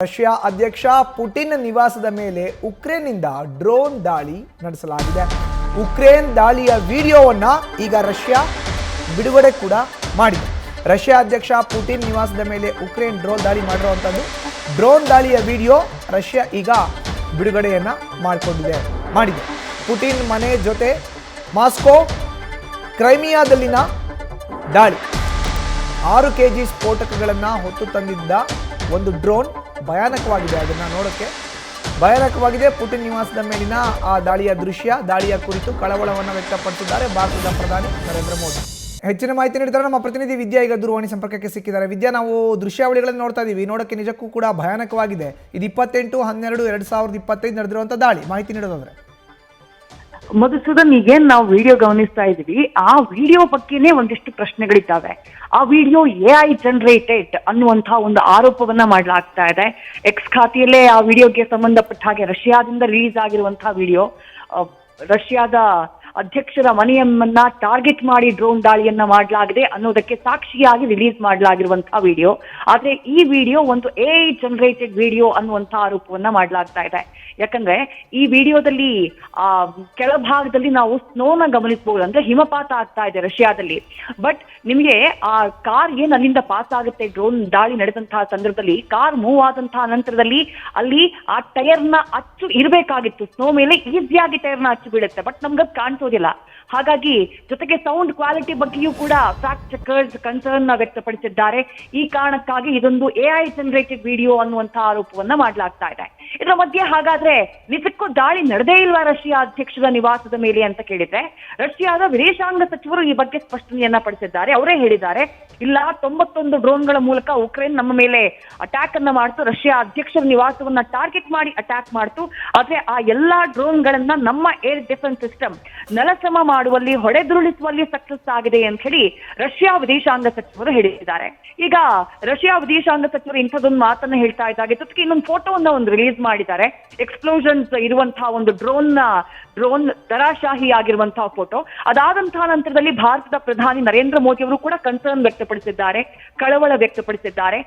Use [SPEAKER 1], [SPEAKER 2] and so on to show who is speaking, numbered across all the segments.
[SPEAKER 1] Russia ಅಧ್ಯಕ್ಷ Putin ನಿವಾಸದ ಮೇಲೆ ಉಕ್ರೇನ್ನಿಂದ ಡ್ರೋನ್ ದಾಳಿ ನಡೆಸಲಾಗಿದೆ. ಉಕ್ರೇನ್ ದಾಳಿಯ ವಿಡಿಯೋವನ್ನು ಈಗ ರಷ್ಯಾ ಬಿಡುಗಡೆ ಕೂಡ ಮಾಡಿದೆ. ರಷ್ಯಾ ಅಧ್ಯಕ್ಷ ಪುಟಿನ್ ನಿವಾಸದ ಮೇಲೆ ಉಕ್ರೇನ್ ಡ್ರೋನ್ ದಾಳಿ ಮಾಡಿರುವಂಥದ್ದು. ಡ್ರೋನ್ ದಾಳಿಯ ವಿಡಿಯೋ ರಷ್ಯಾ ಈಗ ಬಿಡುಗಡೆಯನ್ನು ಮಾಡಿದೆ. ಪುಟಿನ್ ಮನೆ ಜೊತೆ ಮಾಸ್ಕೋ ಕ್ರೈಮಿಯಾದಲ್ಲಿನ ದಾಳಿ 6 kg ಸ್ಫೋಟಕಗಳನ್ನು ಹೊತ್ತು ತಂದಿದ್ದ ಒಂದು ಡ್ರೋನ್ ಭಯಾನಕವಾಗಿದೆ. ಅದನ್ನು ನೋಡೋಕ್ಕೆ ಭಯಾನಕವಾಗಿದೆ. ಪುಟಿನ್ ನಿವಾಸದ ಮೇಲಿನ ಆ ದಾಳಿಯ ದಾಳಿಯ ಕುರಿತು ಕಳವಳವನ್ನು ವ್ಯಕ್ತಪಡಿಸಿದ್ದಾರೆ ಭಾರತದ ಪ್ರಧಾನಿ ನರೇಂದ್ರ ಮೋದಿ. ಹೆಚ್ಚಿನ ಮಾಹಿತಿ ನೀಡಿದ್ದಾರೆ ನಮ್ಮ ಪ್ರತಿನಿಧಿ ವಿದ್ಯಾ. ಈಗ ದೂರವಾಣಿ ಸಂಪರ್ಕಕ್ಕೆ ಸಿಕ್ಕಿದ್ದಾರೆ. ವಿದ್ಯಾ, ನಾವು ದೃಶ್ಯಾವಳಿಗಳನ್ನು ನೋಡ್ತಾ ಇದ್ದೀವಿ. ನೋಡೋಕ್ಕೆ ನಿಜಕ್ಕೂ ಕೂಡ ಭಯಾನಕವಾಗಿದೆ. ಇದು 28/12/2025 ನಡೆದಿರುವಂಥ ದಾಳಿ. ಮಾಹಿತಿ ನೀಡೋದಾದ್ರೆ
[SPEAKER 2] ಮಧುಸೂದನ್, ಈಗೇನ್ ನಾವು ವಿಡಿಯೋ ಗಮನಿಸ್ತಾ ಇದೀವಿ, ಆ ವಿಡಿಯೋ ಬಗ್ಗೆನೇ ಒಂದಿಷ್ಟು ಪ್ರಶ್ನೆಗಳಿದ್ದಾವೆ. ಆ ವಿಡಿಯೋ AI ಜನರೇಟೆಡ್ ಅನ್ನುವಂತಹ ಒಂದು ಆರೋಪವನ್ನ ಮಾಡಲಾಗ್ತಾ ಇದೆ. ಎಕ್ಸ್ ಖಾತೆಯಲ್ಲೇ ಆ ವಿಡಿಯೋಗೆ ಸಂಬಂಧಪಟ್ಟ ಹಾಗೆ ರಷ್ಯಾದಿಂದ ರಿಲೀಸ್ ಆಗಿರುವಂತಹ ವಿಡಿಯೋ, ರಷ್ಯಾದ ಅಧ್ಯಕ್ಷರ ಮನೆಯನ್ನ ಟಾರ್ಗೆಟ್ ಮಾಡಿ ಡ್ರೋನ್ ದಾಳಿಯನ್ನ ಮಾಡಲಾಗಿದೆ ಅನ್ನೋದಕ್ಕೆ ಸಾಕ್ಷಿಯಾಗಿ ರಿಲೀಸ್ ಮಾಡಲಾಗಿರುವಂತಹ ವಿಡಿಯೋ. ಆದ್ರೆ ಈ ವಿಡಿಯೋ ಒಂದು AI ಜನರೇಟೆಡ್ ವಿಡಿಯೋ ಅನ್ನುವಂತಹ ಆರೋಪವನ್ನ ಮಾಡಲಾಗ್ತಾ ಇದೆ. ಯಾಕಂದ್ರೆ ಈ ವಿಡಿಯೋದಲ್ಲಿ ಕೆಳಭಾಗದಲ್ಲಿ ನಾವು ಸ್ನೋನ ಗಮನಿಸಬಹುದು, ಅಂದ್ರೆ ಹಿಮಪಾತ ಆಗ್ತಾ ಇದೆ ರಷ್ಯಾದಲ್ಲಿ. ಬಟ್ ನಿಮಗೆ ಆ ಕಾರ್ ಏನ್ ಅಲ್ಲಿಂದ ಪಾಸ್ ಆಗುತ್ತೆ, ಡ್ರೋನ್ ದಾಳಿ ನಡೆದಂತಹ ಸಂದರ್ಭದಲ್ಲಿ ಕಾರ್ ಮೂವ್ ಆದಂತಹ ನಂತರದಲ್ಲಿ ಅಲ್ಲಿ ಆ ಟೈರ್ನ ಅಚ್ಚು ಇರಬೇಕಾಗಿತ್ತು. ಸ್ನೋ ಮೇಲೆ ಈಸಿಯಾಗಿ ಟೈರ್ನ ಅಚ್ಚು ಬೀಳುತ್ತೆ, ಬಟ್ ನಮ್ಗದ್ ಕಾಣಿಸೋದಿಲ್ಲ. ಹಾಗಾಗಿ ಜೊತೆಗೆ ಸೌಂಡ್ ಕ್ವಾಲಿಟಿ ಬಗ್ಗೆಯೂ ಕೂಡ ಫ್ಯಾಕ್ಟ್ ಚೆಕರ್ಸ್ ಕನ್ಸರ್ನ್ ವ್ಯಕ್ತಪಡಿಸಿದ್ದಾರೆ. ಈ ಕಾರಣಕ್ಕಾಗಿ ಇದೊಂದು AI ಜನರೇಟೆಡ್ ವಿಡಿಯೋ ಅನ್ನುವಂತಹ ಆರೋಪವನ್ನ ಮಾಡಲಾಗ್ತಾ ಇದೆ. ಇದರ ಮಧ್ಯೆ ಹಾಗಾದ್ರೆ ನಿಜಕ್ಕೂ ದಾಳಿ ನಡೆದೇ ಇಲ್ವಾ ರಷ್ಯಾ ಅಧ್ಯಕ್ಷರ ನಿವಾಸದ ಮೇಲೆ ಅಂತ ಕೇಳಿದ್ರೆ, ರಷ್ಯಾದ ವಿದೇಶಾಂಗ ಸಚಿವರು ಈ ಬಗ್ಗೆ ಸ್ಪಷ್ಟನೆಯನ್ನ ಪಡಿಸಿದ್ದಾರೆ. ಅವರೇ ಹೇಳಿದ್ದಾರೆ, ಇಲ್ಲ 91 ಡ್ರೋನ್ಗಳ ಮೂಲಕ ಉಕ್ರೇನ್ ನಮ್ಮ ಮೇಲೆ ಅಟ್ಯಾಕ್ ಅನ್ನ ಮಾಡ್ತು, ರಷ್ಯಾ ಅಧ್ಯಕ್ಷರ ನಿವಾಸವನ್ನ ಟಾರ್ಗೆಟ್ ಮಾಡಿ ಅಟ್ಯಾಕ್ ಮಾಡ್ತು. ಆದ್ರೆ ಆ ಎಲ್ಲಾ ಡ್ರೋನ್ಗಳನ್ನ ನಮ್ಮ ಏರ್ ಡಿಫೆನ್ಸ್ ಸಿಸ್ಟಮ್ ನೆಲಸಮ ಮಾಡುವಲ್ಲಿ, ಹೊಡೆದುರುಳಿಸುವಲ್ಲಿ ಸಕ್ಸಸ್ ಆಗಿದೆ ಅಂತ ಹೇಳಿ ರಷ್ಯಾ ವಿದೇಶಾಂಗ ಸಚಿವರು ಹೇಳಿದ್ದಾರೆ. ಈಗ ರಷ್ಯಾ ವಿದೇಶಾಂಗ ಸಚಿವರು ಇಂಥದೊಂದು ಮಾತನ್ನ ಹೇಳ್ತಾ ಇದ್ದಾರೆ. ಜೊತೆಗೆ ಇನ್ನೊಂದು ಫೋಟೋವನ್ನ ರಿಲೀಸ್ ಮಾಡಿದ್ದಾರೆ. ಎಕ್ಸ್ಪ್ಲೋಷನ್ಸ್ ಇರುವಂತಹ ಒಂದು ಡ್ರೋನ್ ದರಾಶಾಹಿ ಆಗಿರುವಂತಹ ಫೋಟೋ. ಅದಾದಂತಹ ನಂತರದಲ್ಲಿ ಭಾರತದ ಪ್ರಧಾನಿ ನರೇಂದ್ರ ಮೋದಿ ಅವರು ಕೂಡ ಕನ್ಸರ್ನ್ ವ್ಯಕ್ತಪಡಿಸಿದ್ದಾರೆ, ಕಳವಳ ವ್ಯಕ್ತಪಡಿಸಿದ್ದಾರೆ.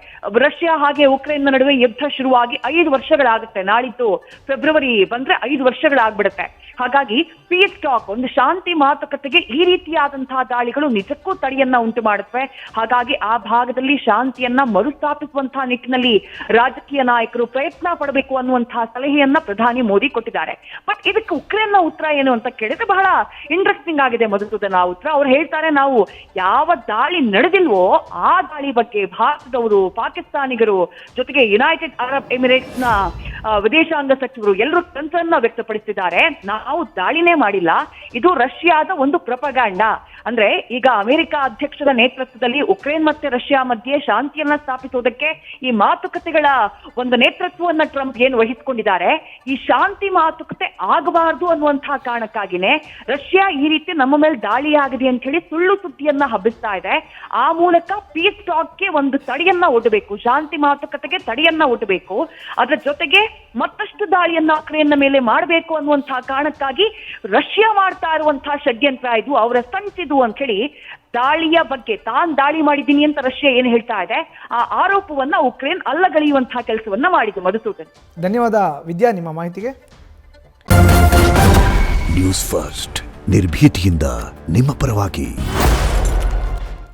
[SPEAKER 2] ರಷ್ಯಾ ಹಾಗೆ ಉಕ್ರೇನ್ ನಡುವೆ ಯುದ್ಧ ಶುರುವಾಗಿ 5 ವರ್ಷಗಳಾಗುತ್ತೆ. ನಾಳಿದ್ದು ಫೆಬ್ರವರಿ ಬಂದ್ರೆ 5 ವರ್ಷಗಳಾಗ್ಬಿಡುತ್ತೆ. ಹಾಗಾಗಿ ಪೀಸ್ ಟಾಕ್, ಒಂದು ಶಾಂತಿ ಮಾತುಕತೆಗೆ ಈ ರೀತಿಯಾದಂತಹ ದಾಳಿಗಳು ನಿಜಕ್ಕೂ ತಡೆಯನ್ನ ಉಂಟು ಮಾಡುತ್ತವೆ. ಹಾಗಾಗಿ ಆ ಭಾಗದಲ್ಲಿ ಶಾಂತಿಯನ್ನ ಮರುಸ್ಥಾಪಿಸುವಂತಹ ನಿಟ್ಟಿನಲ್ಲಿ ರಾಜಕೀಯ ನಾಯಕರು ಪ್ರಯತ್ನ ಪಡಬೇಕು ಅನ್ನುವಂತಹ ಸಲಹೆಯನ್ನ ಪ್ರಧಾನಿ ಮೋದಿ ಕೊಟ್ಟಿದ್ದಾರೆ. ಬಟ್ ಇದಕ್ಕೆ ಉಕ್ರೇನ್ನ ಉತ್ತರ ಏನು ಅಂತ ಕೇಳಿದ್ರೆ ಬಹಳ ಇಂಟ್ರೆಸ್ಟಿಂಗ್ ಆಗಿದೆ ಮಧುಸೂದನ ಉತ್ತರ. ಅವ್ರು ಹೇಳ್ತಾರೆ, ನಾವು ಯಾವ ದಾಳಿ ನಡೆದಿಲ್ವೋ ಆ ದಾಳಿ ಬಗ್ಗೆ ಭಾರತದವರು, ಪಾಕಿಸ್ತಾನಿಗರು, ಜೊತೆಗೆ ಯುನೈಟೆಡ್ ಅರಬ್ ಎಮಿರೇಟ್ಸ್ ನ ವಿದೇಶಾಂಗ ಸಚಿವರು ಎಲ್ಲರೂ ಕನ್ಸರ್ನ್ ವ್ಯಕ್ತಪಡಿಸಿದ್ದಾರೆ. ನಾವು ದಾಳಿನೇ ಮಾಡಿಲ್ಲ, ಇದು ರಷ್ಯಾದ ಒಂದು ಪ್ರೊಪಗಾಂಡ. ಅಂದ್ರೆ ಈಗ ಅಮೆರಿಕ ಅಧ್ಯಕ್ಷರ ನೇತೃತ್ವದಲ್ಲಿ ಉಕ್ರೇನ್ ಮತ್ತೆ ರಷ್ಯಾ ಮಧ್ಯೆ ಶಾಂತಿಯನ್ನ ಸ್ಥಾಪಿಸುವುದಕ್ಕೆ ಈ ಮಾತುಕತೆಗಳ ಒಂದು ನೇತೃತ್ವವನ್ನ ಟ್ರಂಪ್ ಏನು ವಹಿಸಿಕೊಂಡಿದ್ದಾರೆ, ಈ ಶಾಂತಿ ಮಾತುಕತೆ ಆಗಬಾರದು ಅನ್ನುವಂತಹ ಕಾರಣಕ್ಕಾಗಿನೇ ರಷ್ಯಾ ಈ ರೀತಿ ನಮ್ಮ ಮೇಲೆ ದಾಳಿ ಆಗಿದೆ ಅಂತ ಹೇಳಿ ಸುಳ್ಳು ಸುದ್ದಿಯನ್ನ ಹಬ್ಬಿಸ್ತಾ ಇದೆ. ಆ ಮೂಲಕ ಪೀಸ್ ಟಾಕ್ಗೆ ಒಂದು ತಡೆಯನ್ನ ಒಡ್ಡಬೇಕು, ಶಾಂತಿ ಮಾತುಕತೆಗೆ ತಡೆಯನ್ನ ಒಡ್ಡಬೇಕು. ಅದರ ಜೊತೆಗೆ ಮತ್ತಷ್ಟು ದಾಳಿಯನ್ನ ಉಕ್ರೇನ್ನ ಮೇಲೆ ಮಾಡಬೇಕು ಅನ್ನುವಂತಹ ಕಾರಣಕ್ಕಾಗಿ ರಷ್ಯಾ ಮಾಡ್ತಾ ಇರುವಂತಹ ಷಡ್ಯಂತ್ರ ಇದು, ಅವರ ಸಂಚಿದು ಅಂತ ಹೇಳಿ ದಾಳಿಯ ಬಗ್ಗೆ ತಾನ್ ದಾಳಿ ಮಾಡಿದ್ದೀನಿ ಅಂತ ರಷ್ಯಾ ಏನು ಹೇಳ್ತಾ ಇದೆ, ಆ ಆರೋಪವನ್ನ ಉಕ್ರೇನ್ ಅಲ್ಲಗಳೆಯುವಂತಹ ಕೆಲಸವನ್ನ ಮಾಡಿದೆ. ಮಧುಸೂದನ್,
[SPEAKER 1] ಧನ್ಯವಾದ ವಿದ್ಯಾ ನಿಮ್ಮ ಮಾಹಿತಿಗೆ.
[SPEAKER 3] ನ್ಯೂಸ್ ಫಸ್ಟ್, ನಿರ್ಭೀತಿಯಿಂದ ನಿಮ್ಮ ಪರವಾಗಿ.